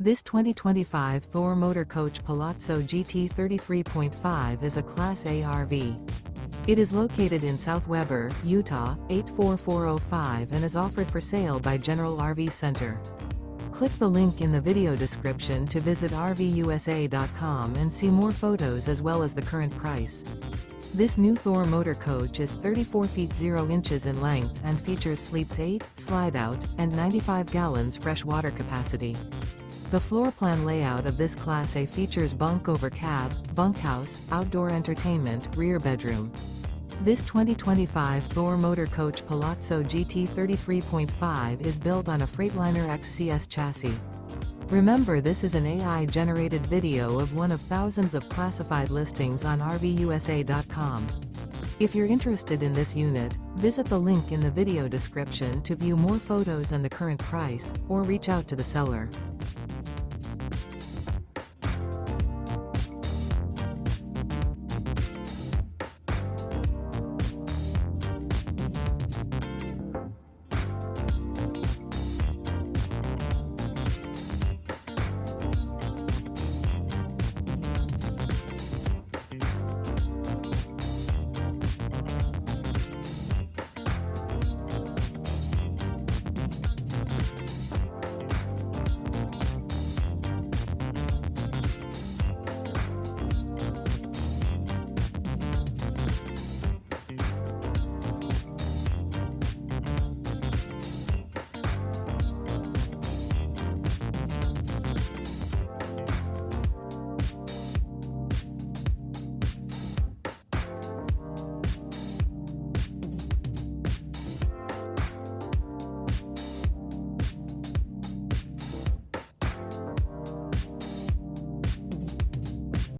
This 2025 Thor Motor Coach Palazzo GT 33.5 is a Class A RV. It is located in South Weber, Utah, 84405 and is offered for sale by General RV Center. Click the link in the video description to visit RVUSA.com and see more photos as well as the current price. This new Thor Motor Coach is 34 feet 0 inches in length and features sleeps 8, slide-out, and 95 gallons fresh water capacity. The floor plan layout of this Class A features bunk over cab, bunkhouse, outdoor entertainment, rear bedroom. This 2025 Thor Motor Coach Palazzo GT 33.5 is built on a Freightliner XCS chassis. Remember, this is an AI-generated video of one of thousands of classified listings on RVUSA.com. If you're interested in this unit, visit the link in the video description to view more photos and the current price, or reach out to the seller.